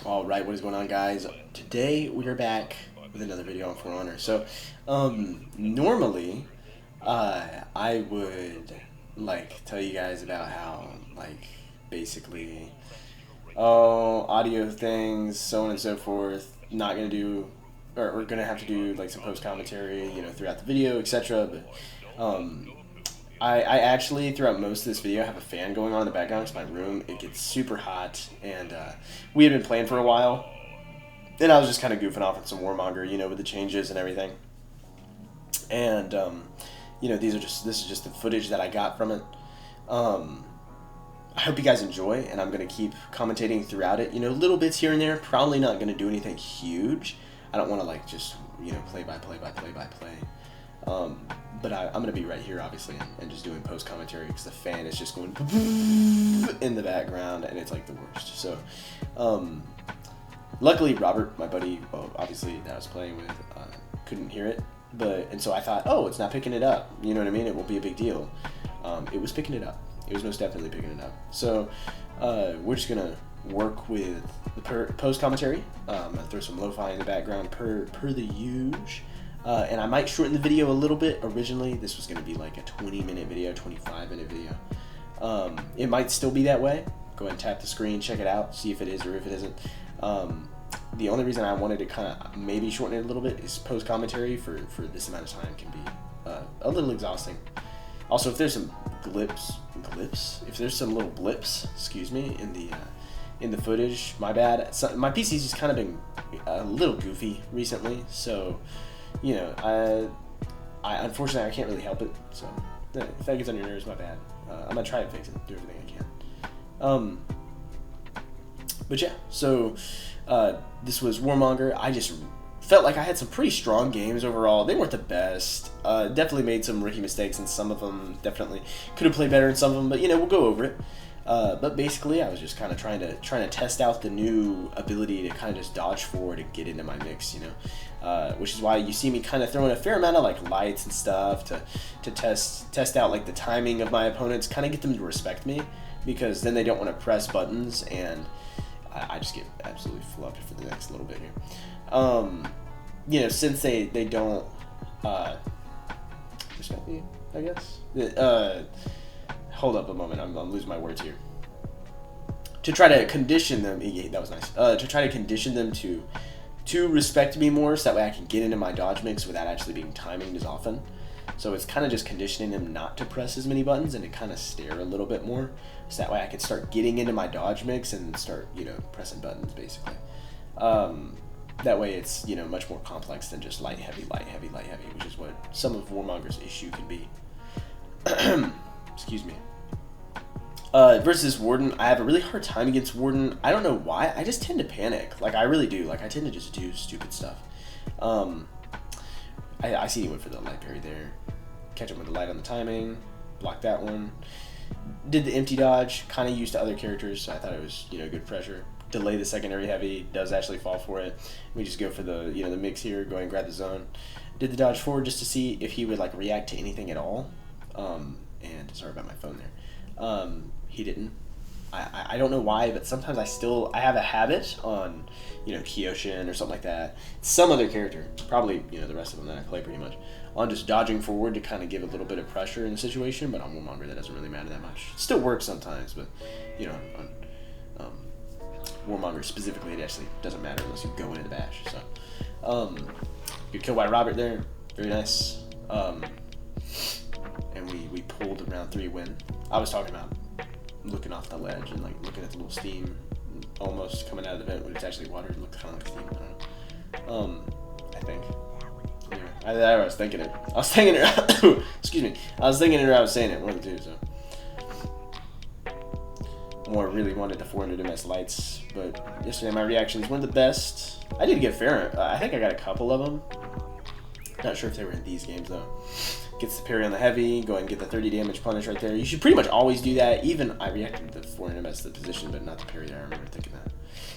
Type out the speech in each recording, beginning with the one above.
Alright, what is going on, guys? Today we are back with another video on For Honor. So, normally, I would, tell you guys about how, basically, audio things, so on and so forth, not gonna do, or we're gonna have to do, some post-commentary, throughout the video, etc., but, I actually, throughout most of this video, have a fan going on in the background because my room, it gets super hot, and we had been playing for a while, and I was just kind of goofing off with some Warmonger, with the changes and everything. And, this is just the footage that I got from it. I hope you guys enjoy, and I'm going to keep commentating throughout it, little bits here and there, probably not going to do anything huge. I don't want to, just, play by play. But I'm going to be right here, obviously, and just doing post-commentary because the fan is just going in the background, and it's, the worst. So, luckily, Robert, my buddy, obviously, that I was playing with, couldn't hear it. And so I thought, oh, it's not picking it up. You know what I mean? It won't be a big deal. It was picking it up. It was most definitely picking it up. So, we're just going to work with the post-commentary. I'm going to throw some lo-fi in the background per the usual. And I might shorten the video a little bit. Originally, this was going to be like a 20-minute video, 25-minute video. It might still be that way. Go ahead and tap the screen, check it out, see if it is or if it isn't. The only reason I wanted to kind of maybe shorten it a little bit is post-commentary for this amount of time can be a little exhausting. Also, if there's some if there's some little blips, excuse me, in the footage, my bad. My PC's just kind of been a little goofy recently, so... I unfortunately I can't really help it. So if that gets on your nerves, my bad. I'm gonna try and fix it, do everything I can. But yeah, so this was Warmonger. I just felt like I had some pretty strong games overall. They weren't the best. Definitely made some rookie mistakes in some of them. Definitely could have played better in some of them. But we'll go over it. But basically, I was just kind of trying to test out the new ability to kind of just dodge forward and get into my mix, which is why you see me kind of throwing a fair amount of lights and stuff to test out the timing of my opponents, kind of get them to respect me, because then they don't want to press buttons, and I just get absolutely flubbed for the next little bit here. Since they don't respect me, I guess. Hold up a moment, I'm losing my words here. To try to condition them, that was nice. To try to condition them to respect me more, so that way I can get into my dodge mix without actually being timing as often. So it's kind of just conditioning them not to press as many buttons and to kind of stare a little bit more, so that way I can start getting into my dodge mix and start, pressing buttons basically. That way it's, much more complex than just light, heavy, which is what some of Warmonger's issue can be. Excuse me. Versus Warden, I have a really hard time against Warden. I don't know why. I just tend to panic. I really do. I tend to just do stupid stuff. I see he went for the light parry there. Catch him with the light on the timing. Block that one. Did the empty dodge. Kind of used to other characters, so I thought it was, good pressure. Delay the secondary heavy. Does actually fall for it. We just go for the, the mix here. Go ahead and grab the zone. Did the dodge forward just to see if he would, react to anything at all. And sorry about my phone there. He didn't. I don't know why, but sometimes I have a habit on, Kyoshin or something like that. Some other character, probably, the rest of them that I play pretty much, on just dodging forward to kind of give a little bit of pressure in the situation, but on Warmonger that doesn't really matter that much. Still works sometimes, but, on Warmonger specifically, it actually doesn't matter unless you go into the bash, so. Good kill by Robert there. Very nice. And we pulled a round 3 win. I was talking about looking off the ledge and looking at the little steam almost coming out of the vent when it's actually water. It looked kind of like steam. I don't know. I think. Anyway, I was thinking it. Excuse me. I was thinking it or I was saying it. One of the two. So. More really wanted the 400 ms lights, but yesterday my reactions weren't the best. I did get fair. I think I got a couple of them. Not sure if they were in these games though. Gets the parry on the heavy, go ahead and get the 30 damage punish right there. You should pretty much always do that. Even I reacted to the 400 ms to the position, but not the parry there. I remember thinking that.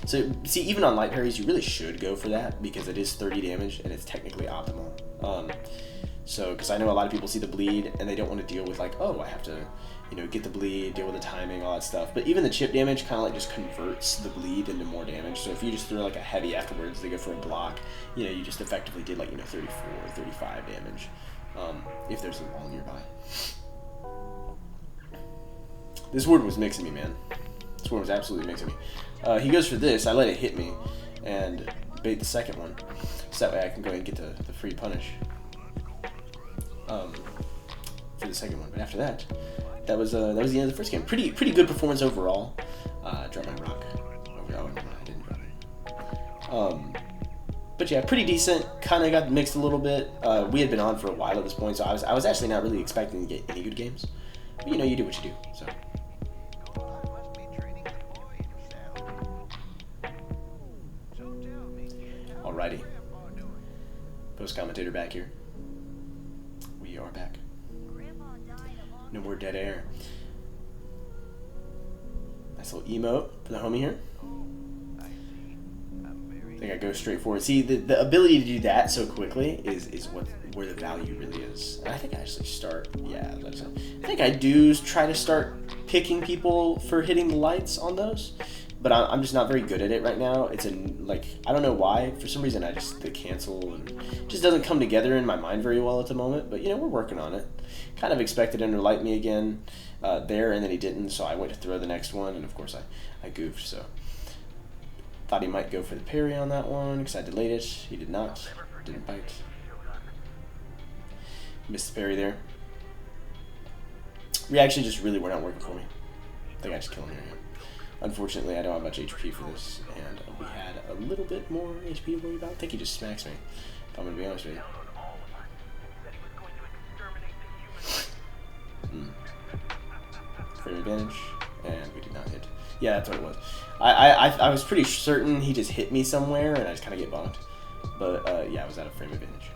So, see, even on light parries, you really should go for that because it is 30 damage and it's technically optimal. So, because I know a lot of people see the bleed and they don't want to deal with like, oh, I have to, you know, get the bleed, deal with the timing, all that stuff. But even the chip damage kind of like just converts the bleed into more damage. So if you just throw like a heavy afterwards, they go for a block, you know, you just effectively did like, you know, 34 or 35 damage, if there's a wall nearby. This ward was mixing me, man. This ward was absolutely mixing me. He goes for this. I let it hit me and bait the second one, so that way I can go ahead and get the free punish for the second one. But after that, that was the end of the first game. Pretty good performance overall. Drop my rock. Oh, I didn't drop it. But yeah, pretty decent. Kind of got mixed a little bit. We had been on for a while at this point, so I was actually not really expecting to get any good games. But you know, you do what you do. So. Alrighty. Post commentator back here. We are back. No more dead air. Nice little emote for the homie here. I think I go straight forward. See, the ability to do that so quickly is where the value really is. And I think I actually start, yeah, I think I do try to start picking people for hitting the lights on those. But I'm just not very good at it right now. It's I don't know why. For some reason, the cancel and it just doesn't come together in my mind very well at the moment. But, you know, we're working on it. Kind of expected him to light me again there, and then he didn't. So I went to throw the next one, and of course I goofed. So thought he might go for the parry on that one because I delayed it. He did not. Didn't bite. Missed the parry there. Reaction just really were not working for me. I think I just killed him here. Yeah. Unfortunately, I don't have much HP for this, and we had a little bit more HP to worry about. I think he just smacks me, if I'm going to be honest with you. Frame advantage, and we did not hit. Yeah, that's what it was. I was pretty certain he just hit me somewhere, and I just kind of get bonked. But, yeah, I was out of frame advantage.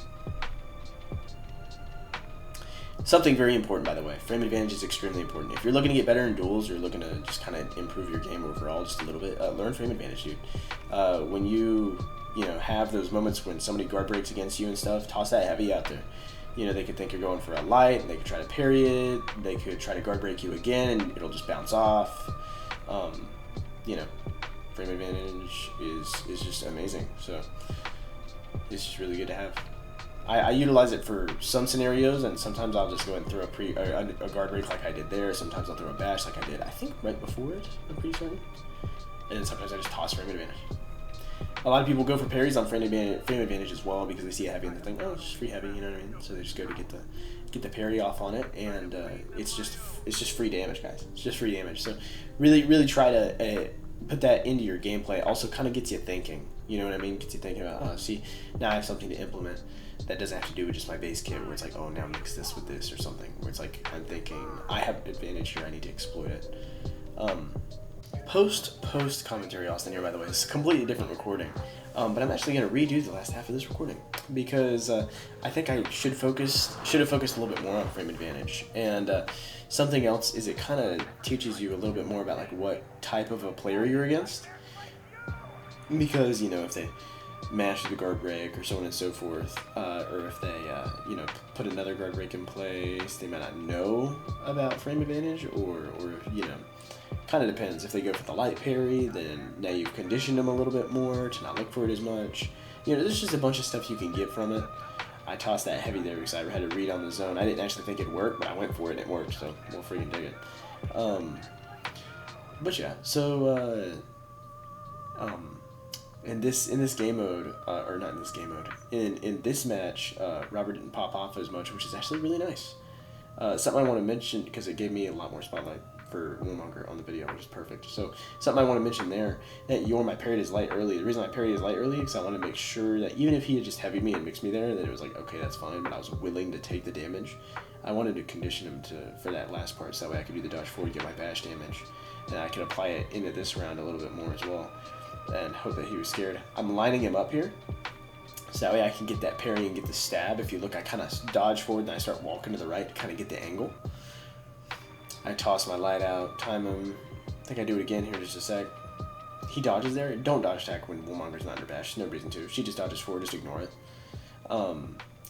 Something very important, by the way. Frame advantage is extremely important. If you're looking to get better in duels, or looking to just kind of improve your game overall just a little bit, learn frame advantage, dude. When you have those moments when somebody guard breaks against you and stuff, toss that heavy out there. You know, they could think you're going for a light, and they could try to parry it, they could try to guard break you again, and it'll just bounce off. You know, frame advantage is just amazing. So, it's just really good to have. I utilize it for some scenarios, and sometimes I'll just go and throw a guard break like I did there. Sometimes I'll throw a bash like I did, I think, right before it, I'm pretty certain. And then sometimes I just toss frame advantage. A lot of people go for parries on frame advantage as well because they see a heavy and they think, oh, it's just free heavy, you know what I mean? So they just go to get the parry off on it, and it's just free damage, guys. It's just free damage. So really try to put that into your gameplay. Also kind of gets you thinking, you know what I mean? Gets you thinking about, oh, see, now I have something to implement that doesn't have to do with just my base kit, where it's like, oh, now mix this with this or something, where it's like, I'm thinking, I have an advantage here, I need to exploit it. Post commentary, Austin here, by the way. It's a completely different recording, but I'm actually going to redo the last half of this recording because I think I should have focused a little bit more on frame advantage. And something else is it kind of teaches you a little bit more about like what type of a player you're against, because, you know, if they mash the guard break or so on and so forth, or if they put another guard break in place, they might not know about frame advantage, or you know, kind of depends. If they go for the light parry, then now you've conditioned them a little bit more to not look for it as much. You know, there's just a bunch of stuff you can get from it. I tossed that heavy there because I had to read on the zone. I didn't actually think it'd work, but I went for it and it worked, so we'll freaking dig it. But yeah, so in this game mode, or not in this game mode, in this match, Robert didn't pop off as much, which is actually really nice. Something I want to mention, because it gave me a lot more spotlight for WARMONGER on the video, which is perfect. So something I want to mention there, that my parried his light early. The reason I parried his light early is I want to make sure that even if he had just heavied me and mixed me there, that it was like, okay, that's fine, but I was willing to take the damage. I wanted to condition him for that last part, so that way I could do the dodge forward, get my bash damage, and I could apply it into this round a little bit more as well, and hope that he was scared. I'm lining him up here, so that way I can get that parry and get the stab. If you look, I kind of dodge forward, and I start walking to the right to kind of get the angle. I toss my light out, time him. I think I do it again here in just a sec. He dodges there. Don't dodge attack when WARMONGER's not under bash. No reason to. She just dodges forward, just ignore it.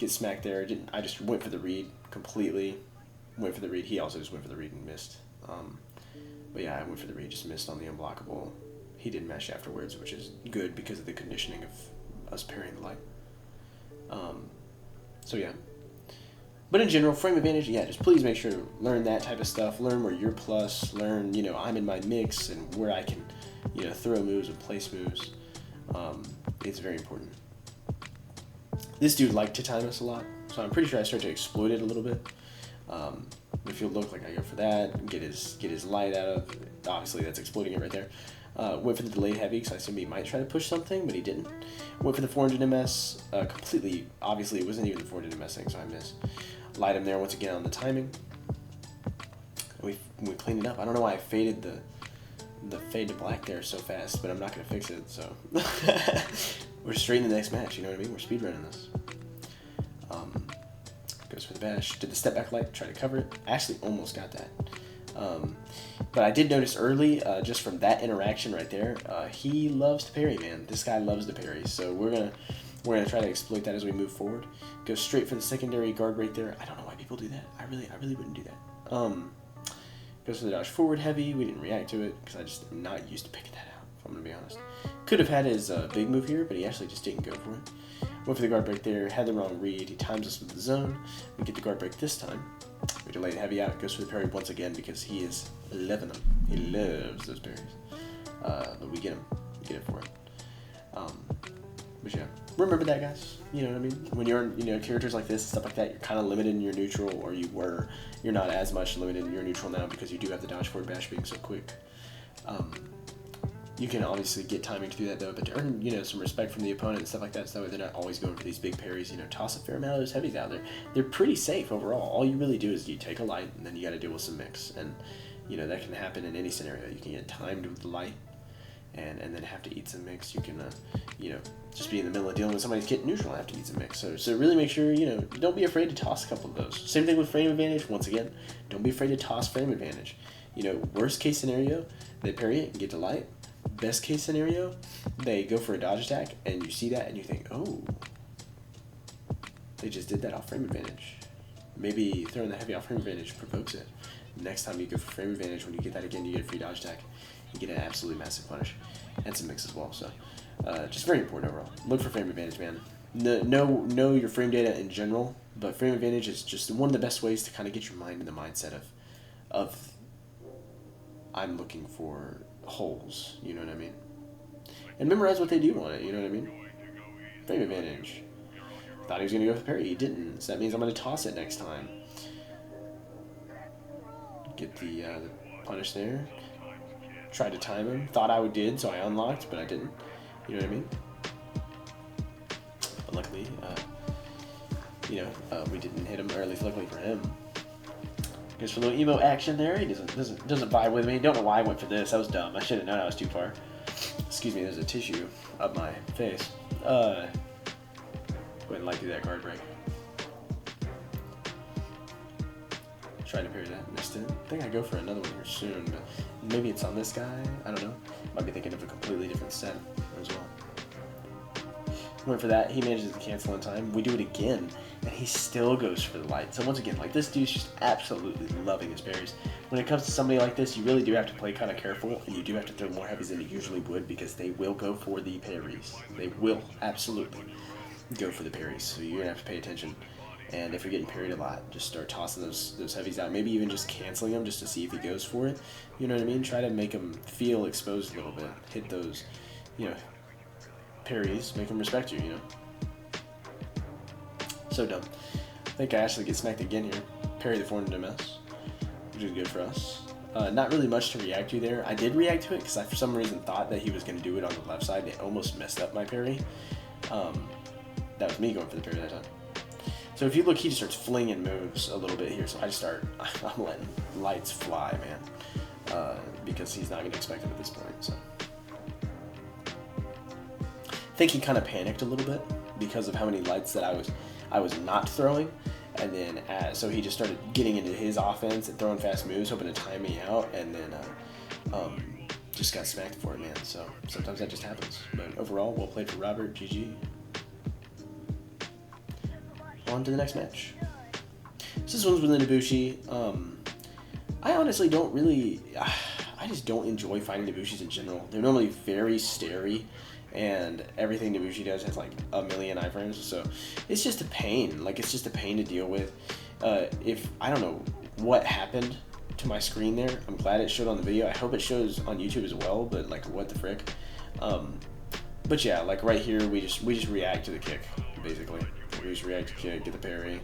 get smacked there. I just went for the read completely. Went for the read. He also just went for the read and missed. But yeah, I went for the read, just missed on the unblockable. He did mesh afterwards, which is good because of the conditioning of us parrying the light. So yeah. But in general, frame advantage, yeah, just please make sure to learn that type of stuff. Learn where you're plus. Learn, I'm in my mix and where I can, throw moves and place moves. It's very important. This dude liked to time us a lot, so I'm pretty sure I start to exploit it a little bit. If you look like I go for that, get his light out of, obviously that's exploiting it right there. Went for the delayed heavy because I assumed he might try to push something, but he didn't. Went for the 400 MS, completely, obviously it wasn't even the 400 MS thing, so I missed. Light him there once again on the timing. We cleaned it up. I don't know why I faded the fade to black there so fast, but I'm not going to fix it, so. We're straight in the next match, you know what I mean? We're speedrunning this. Goes for the bash. Did the step back light, try to cover it. Actually almost got that. But I did notice early, just from that interaction right there, he loves to parry, man. This guy loves to parry, so we're gonna try to exploit that as we move forward. Go straight for the secondary guard right there. I don't know why people do that. I really wouldn't do that. Goes for the dodge forward heavy. We didn't react to it because I just am not used to picking that out, if I'm gonna be honest. Could have had his big move here, but he actually just didn't go for it. Went for the guard break there, had the wrong read. He times us with the zone. We get the guard break this time. We delay heavy out. Goes for the parry once again because he is loving them. He loves those parries. But we get him. We get it for it. But yeah, remember that, guys. You know what I mean? When you're in, characters like this, stuff like that, you're kind of limited in your neutral, or you're not as much limited in your neutral now because you do have the dodge forward bash being so quick. You can obviously get timing to do that though, but to earn, some respect from the opponent and stuff like that, so that way they're not always going for these big parries, toss a fair amount of those heavies out there. They're pretty safe overall. All you really do is you take a light and then you gotta deal with some mix. And, that can happen in any scenario. You can get timed with the light and then have to eat some mix. You can, just be in the middle of dealing with somebody's getting neutral and have to eat some mix. So really make sure, don't be afraid to toss a couple of those. Same thing with frame advantage. Once again, don't be afraid to toss frame advantage. Worst case scenario, they parry it and get to light. Best case scenario, they go for a dodge attack, and you see that, and you think, oh, they just did that off frame advantage. Maybe throwing the heavy off frame advantage provokes it. Next time you go for frame advantage, when you get that again, you get a free dodge attack. You get an absolutely massive punish, and some mix as well. So, just very important overall. Look for frame advantage, man. Know your frame data in general, but frame advantage is just one of the best ways to kind of get your mind in the mindset of I'm looking for holes, you know what I mean? And memorize what they do on it, you know what I mean? Frame advantage. Thought he was going to go for parry, he didn't. So that means I'm going to toss it next time. Get the punish there. Tried to time him. Thought I did, so I unlocked, but I didn't. You know what I mean? But luckily, we didn't hit him, or at least luckily for him. Just for a little emo action there. He doesn't vibe with me. Don't know why I went for this. That was dumb. I should have known I was too far. Excuse me, there's a tissue up my face. Go ahead and light through that guard break. Tried to parry that, missed it. I think I go for another one here soon, but maybe it's on this guy. I don't know. Might be thinking of a completely different set as well. Went for that. He manages to cancel in time. We do it again, and he still goes for the light. So once again, this dude's just absolutely loving his parries. When it comes to somebody like this, you really do have to play kind of careful, and you do have to throw more heavies than you usually would because they will go for the parries. They will absolutely go for the parries. So you're gonna have to pay attention. And if you're getting parried a lot, just start tossing those heavies out. Maybe even just canceling them just to see if he goes for it. You know what I mean? Try to make him feel exposed a little bit. Hit those, parries, make him respect you, So dumb. I think I actually get smacked again here. Parry the 400 MS, which is good for us. Not really much to react to there. I did react to it because I, for some reason, thought that he was going to do it on the left side. It almost messed up my parry. That was me going for the parry that time. So if you look, he just starts flinging moves a little bit here. So I'm letting lights fly, man, because he's not going to expect it at this point. So I think he kind of panicked a little bit because of how many lights that I was not throwing, and then so he just started getting into his offense and throwing fast moves, hoping to time me out, and then just got smacked for it, man. So sometimes that just happens. But overall, well played for Robert. GG. on to the next match. So this one's with Ibushi. I honestly don't really... I just don't enjoy fighting Ibushis in general. They're normally very starey, and everything Ibushi does has like a million iframes, so it's just a pain. Like, it's just a pain to deal with. If I don't know what happened to my screen there, I'm glad it showed on the video. I hope it shows on YouTube as well, but like, what the frick? But yeah, like right here, we just react to the kick, basically. We just react to the kick, get the parry,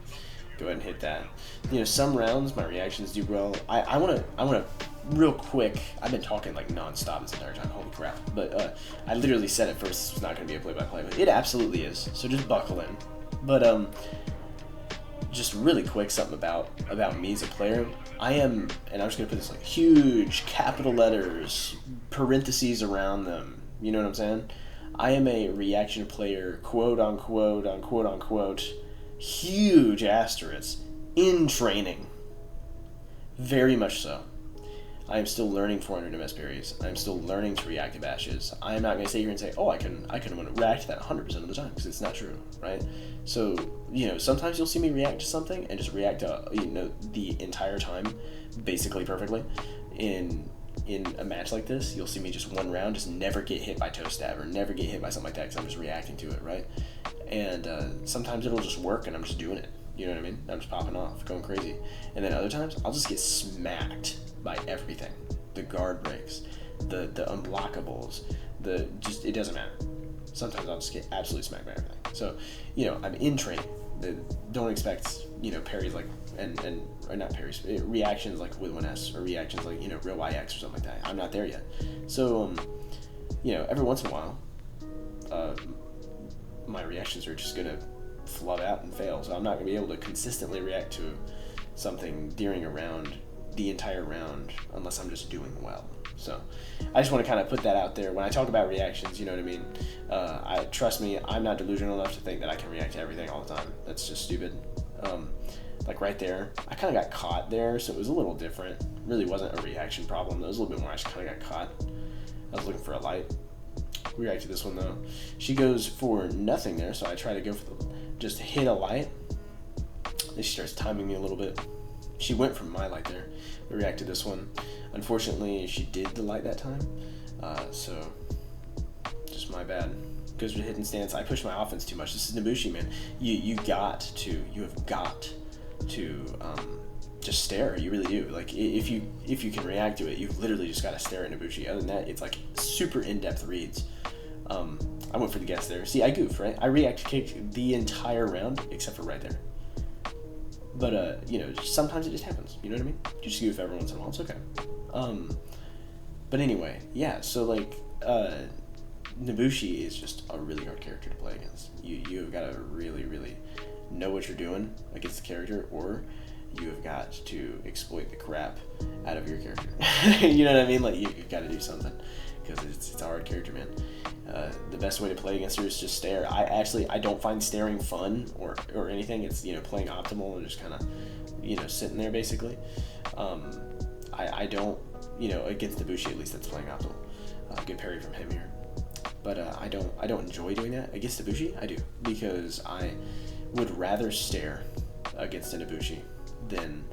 go ahead and hit that. You know, some rounds my reactions do well. I wanna real quick. I've been talking like non-stop this entire time. Holy crap! But I literally said at first this was not gonna be a play-by-play, but it absolutely is. So just buckle in. But just really quick, something about me as a player. I am, and I'm just gonna put this like huge capital letters, parentheses around them. You know what I'm saying? I am a reaction player, quote unquote, unquote unquote, huge asterisk, in training. Very much so. I am still learning 400 MS parries. I'm still learning to react to bashes. I'm not going to sit here and say, oh, I can react to that 100% of the time, because it's not true, right? So, you know, sometimes you'll see me react to something and just react to, you know, the entire time, basically perfectly. In a match like this, you'll see me just one round just never get hit by toe stab or never get hit by something like that, because I'm just reacting to it, right? And sometimes it'll just work and I'm just doing it. You know what I mean? I'm just popping off, going crazy. And then other times, I'll just get smacked by everything. The guard breaks, the unblockables, it doesn't matter. Sometimes I'll just get absolutely smacked by everything. So, you know, I'm in training. Don't expect, you know, parries like, or not parries, reactions like with 1S, or reactions like, you know, real YX or something like that. I'm not there yet. So, you know, every once in a while, my reactions are just gonna flub out and fail. So I'm not gonna be able to consistently react to something during a round, the entire round, unless I'm just doing well. So I just want to kind of put that out there. When I talk about reactions, you know what I mean? Trust me, I'm not delusional enough to think that I can react to everything all the time. That's just stupid. Like right there, I kind of got caught there, so it was a little different. It really wasn't a reaction problem. It was a little bit more I just kind of got caught. I was looking for a light. React to this one though. She goes for nothing there, so I try to go for just hit a light. Then she starts timing me a little bit. She went for my light there. We react to this one. Unfortunately, she did the light that time, so just my bad. Goes for hidden stance. I push my offense too much. This is Ibushi, man. You have got to just stare. You really do. Like, if you can react to it, you've literally just got to stare at Ibushi. Other than that, it's like super in-depth reads. I went for the guess there. See, I goof, right? I react to kick the entire round except for right there. But, you know, sometimes it just happens. You know what I mean? You just goof every once in a while. It's okay. But anyway, yeah, so, like, Ibushi is just a really hard character to play against. You've got to really, really know what you're doing against the character, or you have got to exploit the crap out of your character. You know what I mean? Like, you've got to do something, because it's a hard character, man. The best way to play against her is just stare. I don't find staring fun or anything. It's, you know, playing optimal and just kind of, you know, sitting there basically. I don't, you know, against Ibushi at least, that's playing optimal. Good parry from him here. But I don't enjoy doing that. Against Ibushi, I do, because I would rather stare against an Ibushi than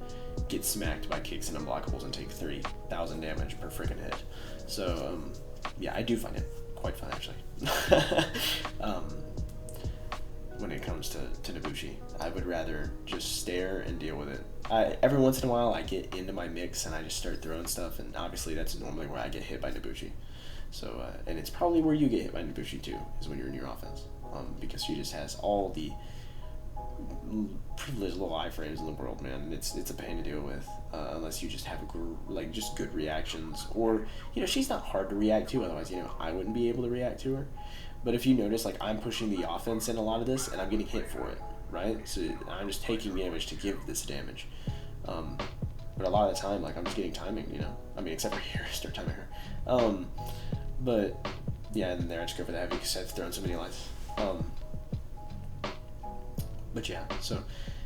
get smacked by kicks and unblockables and take 3,000 damage per freaking hit. So yeah, I do find it quite fun actually. When it comes to Ibushi, I would rather just stare and deal with it. Every once in a while I get into my mix and I just start throwing stuff, and obviously that's normally where I get hit by Ibushi. So and it's probably where you get hit by Ibushi too, is when you're in your offense, because she just has all the privileged little iframes in the world, man. It's a pain to deal with, unless you just have just good reactions, or, you know, she's not hard to react to. Otherwise, you know, I wouldn't be able to react to her. But if you notice, like, I'm pushing the offense in a lot of this, and I'm getting hit for it, right? So I'm just taking damage to give this damage. But a lot of the time, like, I'm just getting timing, you know. I mean, except for here, start timing her. But yeah, and then there I just go for the heavy because I've thrown so many lights. But yeah, so,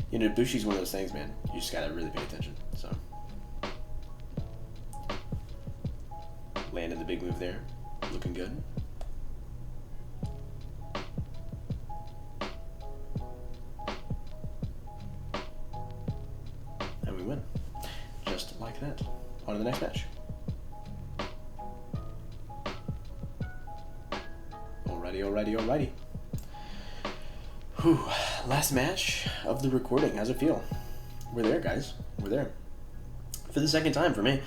you know, Bushi's one of those things, man. You just gotta really pay attention. So, landing the big move there, looking good. on to the next match. Alrighty. Whew. Last match of the recording. How's it feel? We're there, guys. We're there. For the second time for me.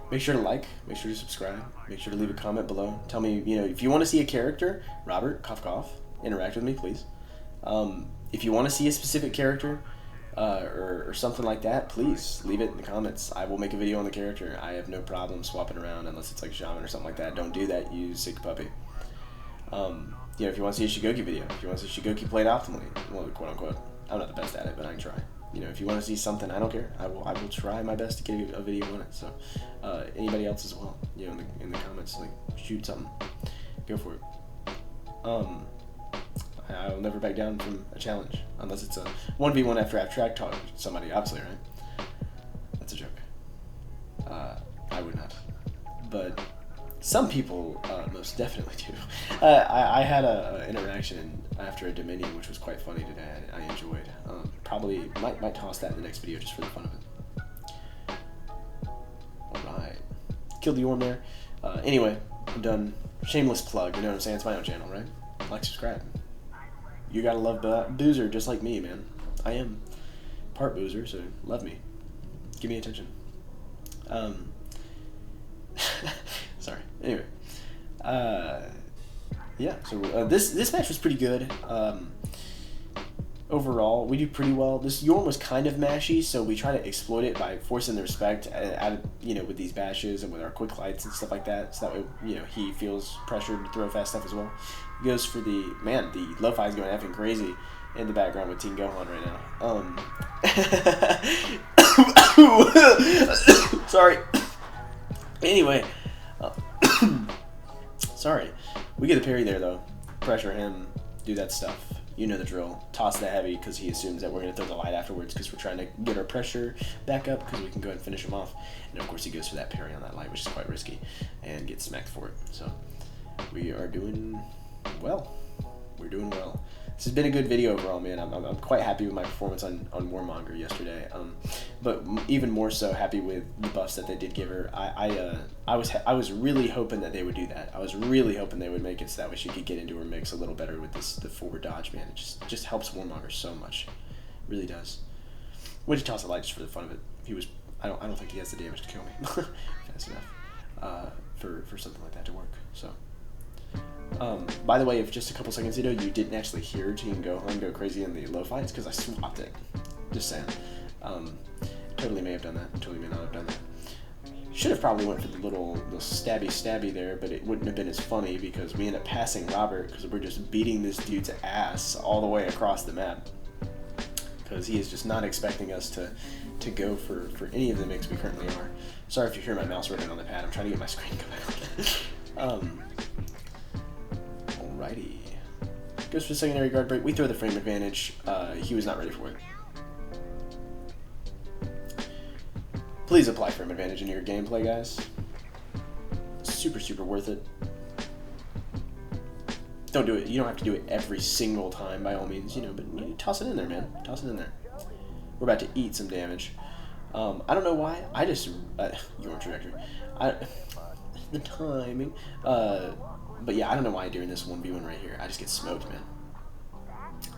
Make sure to like, make sure to subscribe, make sure to leave a comment below. Tell me, if you want to see a character, Robert, cough cough, interact with me, please. If you want to see a specific character, or something like that, please leave it in the comments. I will make a video on the character. I have no problem swapping around unless it's like shaman or something like that. Don't do that, you sick puppy. If you want to see a Shigoki video, if you want to see Shigoki played optimally, well, quote unquote, I'm not the best at it, but I can try. If you want to see something, I don't care. I will try my best to get a video on it. So, anybody else as well, in the comments, like, shoot something, go for it. I will never back down from a challenge unless it's a 1v1 after I've track talked somebody, obviously, right? That's a joke. I would not, but some people most definitely do. I had an interaction after a Dominion, which was quite funny today. I enjoyed. Probably might toss that in the next video just for the fun of it. Alright. Killed the Orm there. Anyway, I'm done. Shameless plug, you know what I'm saying? It's my own channel, right? Like, subscribe. You gotta love Boozer just like me, man. I am part Boozer, so love me. Give me attention. Sorry. Anyway. Yeah, so this match was pretty good. Overall, we do pretty well. This Yorm was kind of mashy, so we try to exploit it by forcing the respect with these bashes and with our quick lights and stuff like that. So that way, he feels pressured to throw fast stuff as well. He goes for the lo-fi is going effing crazy in the background with Team Gohan right now. Sorry. Anyway, sorry. We get the parry there though. Pressure him, do that stuff. You know the drill. Toss the heavy because he assumes that we're going to throw the light afterwards because we're trying to get our pressure back up because we can go ahead and finish him off. And of course he goes for that parry on that light, which is quite risky, and gets smacked for it. So we are doing well. We're doing well. This has been a good video overall, man. I'm quite happy with my performance on WARMONGER yesterday, but even more so happy with the buffs that they did give her. I was really hoping that they would do that. I was really hoping they would make it so that way she could get into her mix a little better with the forward dodge, man. It just helps WARMONGER so much, it really does. Would you toss a light just for the fun of it? I don't think he has the damage to kill me fast enough for something like that to work. So. By the way, if just a couple seconds ago you didn't actually hear Team Gohan go crazy in the lo-fi, it's because I swapped it. Just saying. Totally may have done that. Totally may not have done that. Should have probably went for the little stabby there, but it wouldn't have been as funny because we end up passing Robert because we're just beating this dude's ass all the way across the map. Because he is just not expecting us to go for any of the mix we currently are. Sorry if you hear my mouse running on the pad. I'm trying to get my screen to go back. Alrighty. Goes for the secondary guard break. We throw the frame advantage. He was not ready for it. Please apply frame advantage into your gameplay, guys. Super, super worth it. Don't do it. You don't have to do it every single time by all means, but toss it in there, man. Toss it in there. We're about to eat some damage. I don't know why. I just... your trajectory. The timing. But yeah, I don't know why during this 1v1 right here, I just get smoked, man.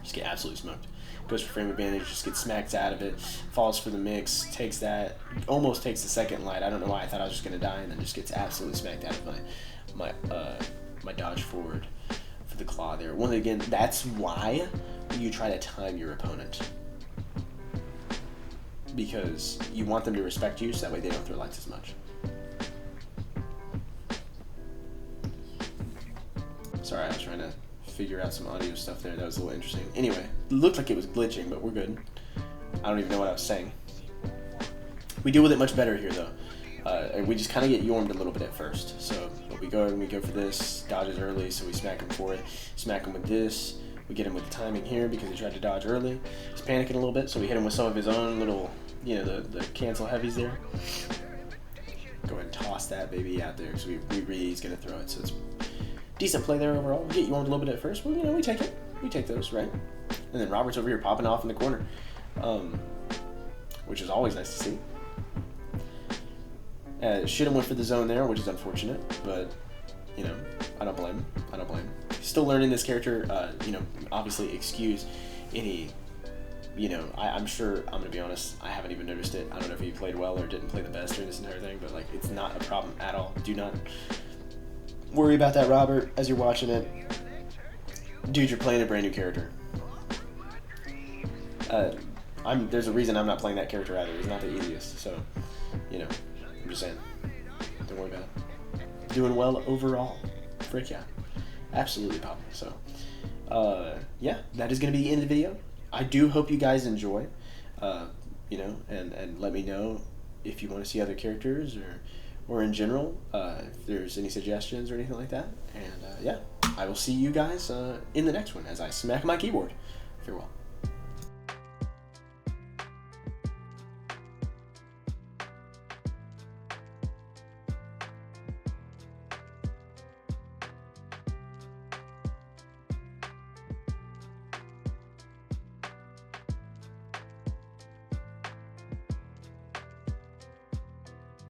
Just get absolutely smoked. Goes for frame advantage, just gets smacked out of it, falls for the mix, takes that, almost takes the second light. I don't know why I thought I was just going to die, and then just gets absolutely smacked out of my dodge forward for the claw there. Once again, that's why you try to time your opponent. Because you want them to respect you, so that way they don't throw lights as much. Sorry, I was trying to figure out some audio stuff there. That was a little interesting. Anyway, it looked like it was glitching, but we're good. I don't even know what I was saying. We deal with it much better here, though. We just kind of get yormed a little bit at first. So we go for this, dodges early, so we smack him for it. Smack him with this. We get him with the timing here because he tried to dodge early. He's panicking a little bit, so we hit him with some of his own little, the cancel heavies there. Go ahead and toss that baby out there because we really he's going to throw it. So it's decent play there overall. We get yormed a little bit at first. Well, we take it. We take those, right? And then Robert's over here popping off in the corner, which is always nice to see. Should have went for the zone there, which is unfortunate, but, you know, I don't blame him. I don't blame him. Still learning this character, you know, obviously excuse any, you know, I'm sure, I'm going to be honest, I haven't even noticed it. I don't know if he played well or didn't play the best during this entire thing, but, like, it's not a problem at all. Do not worry about that, Robert, as you're watching it. Dude, you're playing a brand new character. There's a reason I'm not playing that character either. He's not the easiest, so, you know, I'm just saying. Don't worry about it. Doing well overall. Frick yeah. Absolutely popping. So, yeah, that is going to be the end of the video. I do hope you guys enjoy, you know, and let me know if you want to see other characters or in general, if there's any suggestions or anything like that. And, yeah, I will see you guys in the next one as I smack my keyboard. Farewell.